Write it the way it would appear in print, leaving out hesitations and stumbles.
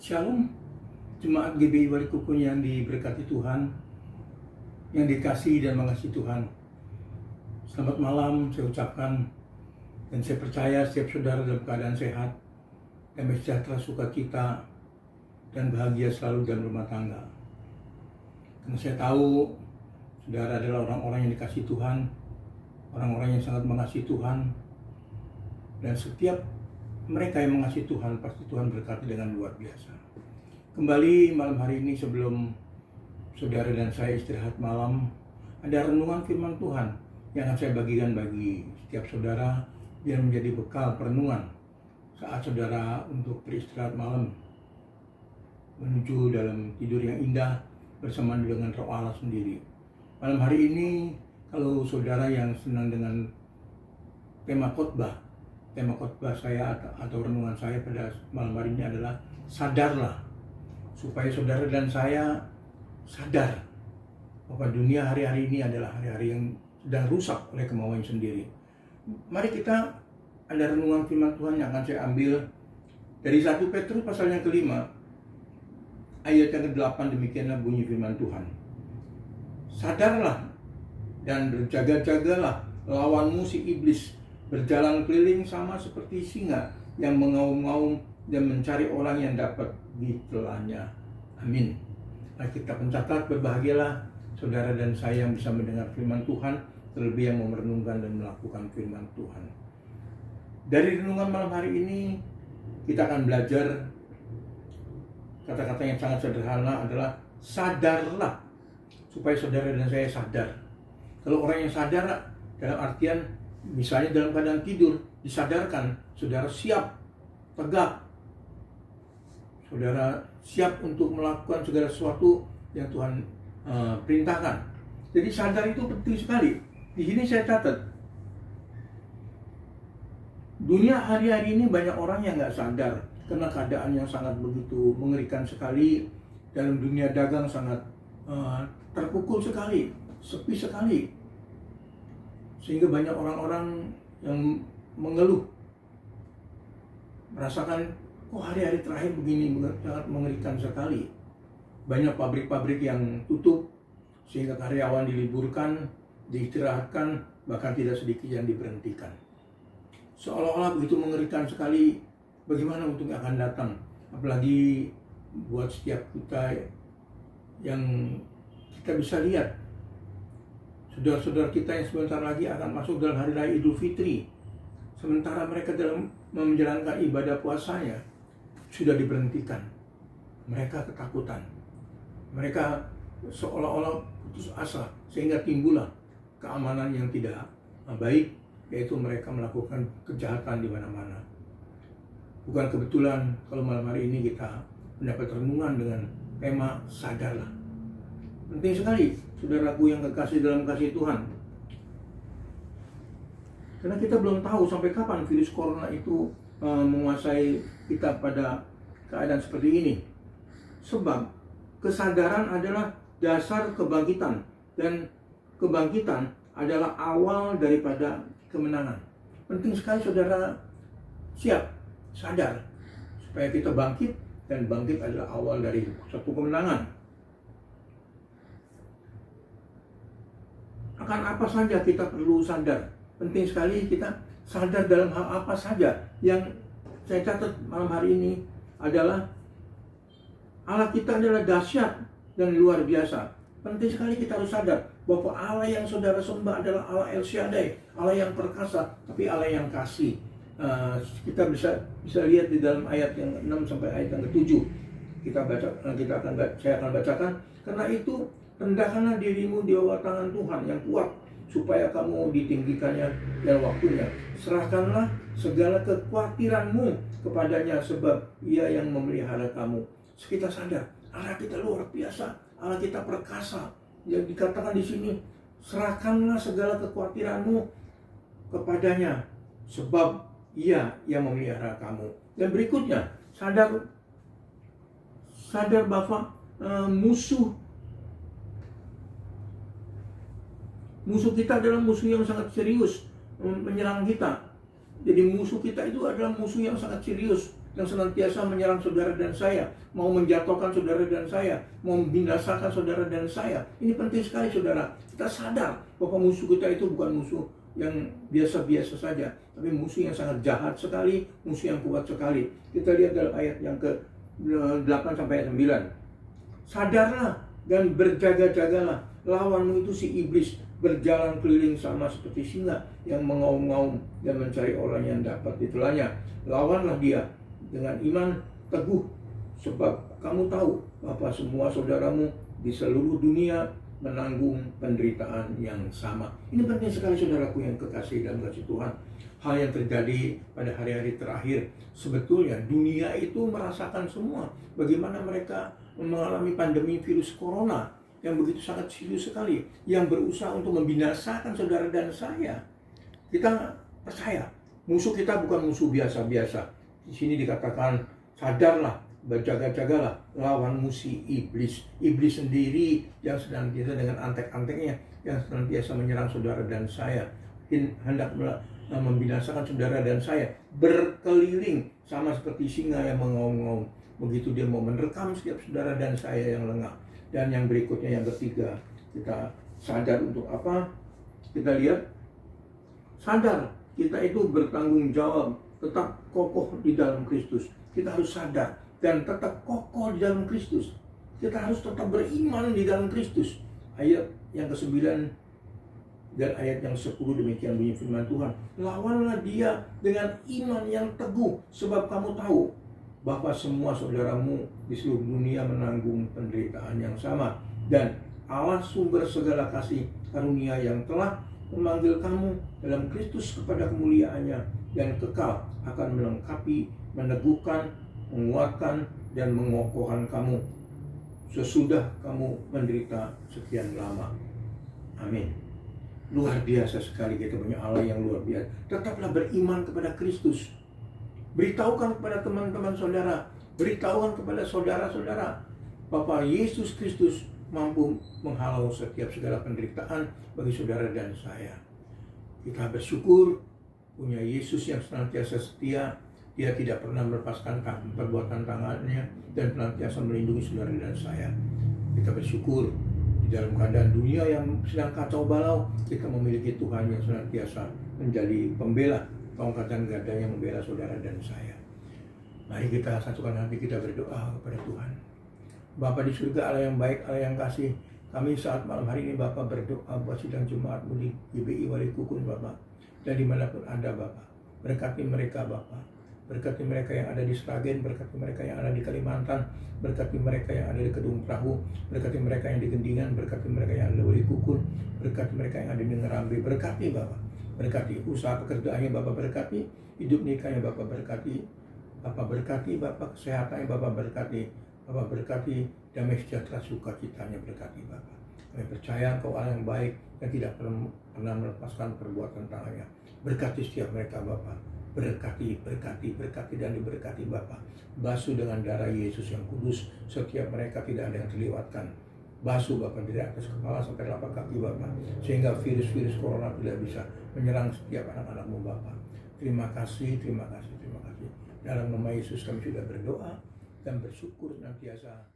Shalom, Jemaat GBI Walikukun yang diberkati Tuhan, yang dikasihi dan mengasihi Tuhan. Selamat malam saya ucapkan, dan saya percaya setiap saudara dalam keadaan sehat, damai sejahtera, sukacita, dan bahagia selalu dalam rumah tangga. Karena saya tahu saudara adalah orang-orang yang dikasihi Tuhan, orang-orang yang sangat mengasihi Tuhan, dan setiap mereka yang mengasihi Tuhan, pasti Tuhan berkati dengan luar biasa. Kembali malam hari ini sebelum saudara dan saya istirahat malam, ada renungan firman Tuhan yang akan saya bagikan bagi setiap saudara biar menjadi bekal perenungan saat saudara untuk beristirahat malam menuju dalam tidur yang indah bersama dengan Roh Allah sendiri. Malam hari ini kalau saudara yang senang dengan tema khotbah saya atau renungan saya pada malam hari ini adalah sadarlah, supaya saudara dan saya sadar bahwa dunia hari-hari ini adalah hari-hari yang sedang rusak oleh kemauan sendiri. Mari kita ada renungan firman Tuhan yang akan saya ambil dari 1 Petrus pasal yang kelima ayat yang ke-8. Demikianlah bunyi firman Tuhan. Sadarlah dan berjaga-jagalah, lawanmu si iblis berjalan keliling sama seperti singa yang mengaum-ngaum dan mencari orang yang dapat ditelannya. Amin. Kita pencatat, berbahagialah saudara dan saya yang bisa mendengar firman Tuhan, terlebih yang merenungkan dan melakukan firman Tuhan. Dari renungan malam hari ini kita akan belajar kata-kata yang sangat sederhana adalah sadarlah, supaya saudara dan saya sadar. Kalau orang yang sadar dalam artian misalnya dalam keadaan tidur, disadarkan, saudara siap, tegak, saudara siap untuk melakukan segala sesuatu yang Tuhan perintahkan. Jadi sadar itu penting sekali. Di sini saya catat, dunia hari-hari ini banyak orang yang nggak sadar karena keadaan yang sangat begitu mengerikan sekali. Dalam dunia dagang sangat terpukul sekali, sepi sekali, sehingga banyak orang-orang yang mengeluh, merasakan kok hari-hari terakhir begini, sangat mengerikan sekali. Banyak pabrik-pabrik yang tutup sehingga karyawan diliburkan, diistirahatkan, bahkan tidak sedikit yang diberhentikan. Seolah-olah begitu mengerikan sekali. Bagaimana untuk yang akan datang, apalagi buat setiap kita yang kita bisa lihat saudara-saudara kita yang sebentar lagi akan masuk dalam hari raya Idul Fitri, sementara mereka dalam menjalankan ibadah puasanya sudah diberhentikan. Mereka ketakutan, mereka seolah-olah putus asa, sehingga timbullah keamanan yang tidak baik, yaitu mereka melakukan kejahatan di mana-mana. Bukan kebetulan kalau malam hari ini kita mendapat renungan dengan tema sadarlah. Penting sekali, saudaraku yang kekasih dalam kasih Tuhan. Karena kita belum tahu sampai kapan virus corona itu menguasai kita pada keadaan seperti ini. Sebab kesadaran adalah dasar kebangkitan, dan kebangkitan adalah awal daripada kemenangan. Penting sekali saudara siap, sadar, supaya kita bangkit, dan bangkit adalah awal dari satu kemenangan. Akan apa saja kita perlu sadar. Penting sekali kita sadar dalam hal apa saja. Yang saya catat malam hari ini adalah Allah kita adalah dahsyat dan luar biasa. Penting sekali kita harus sadar bahwa Allah yang saudara sembah adalah Allah El Shaddai, Allah yang perkasa, tapi Allah yang kasih. Kita bisa lihat di dalam ayat yang 6 sampai ayat yang ke-7. Saya akan bacakan. Karena itu rendahkanlah dirimu di bawah tangan Tuhan yang kuat, supaya kamu ditinggikannya dalam waktunya. Serahkanlah segala kekhawatiranmu kepadanya, sebab Ia yang memelihara kamu. Kita sadar, Allah kita luar biasa, Allah kita perkasa. Yang dikatakan di sini, serahkanlah segala kekhawatiranmu kepadanya, sebab Ia yang memelihara kamu. Dan berikutnya, sadar bahwa musuh kita adalah musuh yang sangat serius menyerang kita. Jadi musuh kita itu adalah musuh yang sangat serius. yang senantiasa menyerang saudara dan saya, mau menjatuhkan saudara dan saya, mau membinasakan saudara dan saya. Ini penting sekali saudara, kita sadar bahwa musuh kita itu bukan musuh yang biasa-biasa saja, tapi musuh yang sangat jahat sekali, musuh yang kuat sekali. Kita lihat dalam ayat yang ke-8 sampai ayat 9. Sadarlah dan berjaga-jagalah, lawanmu itu si iblis berjalan keliling sama seperti singa yang mengaum-ngaum dan mencari orang yang dapat ditelannya. Lawanlah dia dengan iman teguh, sebab kamu tahu bahwa semua saudaramu di seluruh dunia menanggung penderitaan yang sama. Ini penting sekali saudaraku yang kekasih dan kasih Tuhan. Hal yang terjadi pada hari-hari terakhir, sebetulnya dunia itu merasakan semua bagaimana mereka mengalami pandemi virus corona yang begitu sangat serius sekali, yang berusaha untuk membinasakan saudara dan saya. Kita percaya musuh kita bukan musuh biasa-biasa. Di sini dikatakan sadarlah, berjaga-jagalah, lawan musuh iblis. Iblis sendiri yang senantiasa dengan antek-anteknya yang senantiasa menyerang saudara dan saya, hendak membinasakan saudara dan saya, berkeliling sama seperti singa yang mengaum-ngaum. Begitu dia mau menerkam setiap saudara dan saya yang lengah. Dan yang berikutnya, yang ketiga, kita sadar untuk apa? Kita lihat, sadar kita itu bertanggung jawab, tetap kokoh di dalam Kristus. Kita harus sadar dan tetap kokoh di dalam Kristus. Kita harus tetap beriman di dalam Kristus. Ayat yang ke-9 dan ayat yang 10 demikian bunyi firman Tuhan. Lawanlah dia dengan iman yang teguh, sebab kamu tahu bahwa semua saudaramu di seluruh dunia menanggung penderitaan yang sama. Dan Allah sumber segala kasih karunia yang telah memanggil kamu dalam Kristus kepada kemuliaannya dan kekal akan melengkapi, meneguhkan, menguatkan, dan mengokohkan kamu sesudah kamu menderita sekian lama. Amin. Luar biasa sekali kita punya Allah yang luar biasa. Tetaplah beriman kepada Kristus. Beritahukan kepada teman-teman saudara, beritahukan kepada saudara-saudara bahwa Yesus Kristus mampu menghalau setiap segala penderitaan bagi saudara dan saya. Kita bersyukur punya Yesus yang senantiasa setia. Dia tidak pernah melepaskan perbuatan tangannya dan senantiasa melindungi saudara dan saya. Kita bersyukur di dalam keadaan dunia yang sedang kacau balau, kita memiliki Tuhan yang senantiasa menjadi pembela, tongkat dan gadanya membela saudara dan saya. Mari kita satukan hati, kita berdoa kepada Tuhan. Bapa di surga, Allah yang baik, Allah yang kasih, kami saat malam hari ini Bapa berdoa buat sidang Jumatmu di GBI Wali Kukun Bapa, dan dimanapun Anda Bapa. Berkati mereka Bapa, berkati mereka yang ada di Sragen, berkati mereka yang ada di Kalimantan, berkati mereka yang ada di Kedung Perahu, berkati mereka yang di Gendingan, berkati mereka yang ada di Wali Kukun, berkati mereka yang ada di Ngerambe, berkati Bapa. Berkati usaha pekerjaannya Bapak, berkati hidup nikahnya Bapak, berkati Bapak, berkati Bapak kesehatannya Bapak, berkati Bapak, berkati damai sejahtera sukacitanya, berkati Bapak. Kami percaya Engkau Allah yang baik dan tidak pernah melepaskan perbuatan tangannya. Berkati setiap mereka Bapak, berkati dan diberkati Bapak. Basuh dengan darah Yesus yang kudus setiap mereka, tidak ada yang terlewatkan. Basuh Bapak dari atas kepala sampai telapak kaki Bapak, sehingga virus-virus corona tidak bisa menyerang setiap anak-anak-Mu Bapak. Terima kasih. Dalam nama Yesus kami sudah berdoa dan bersyukur senantiasa.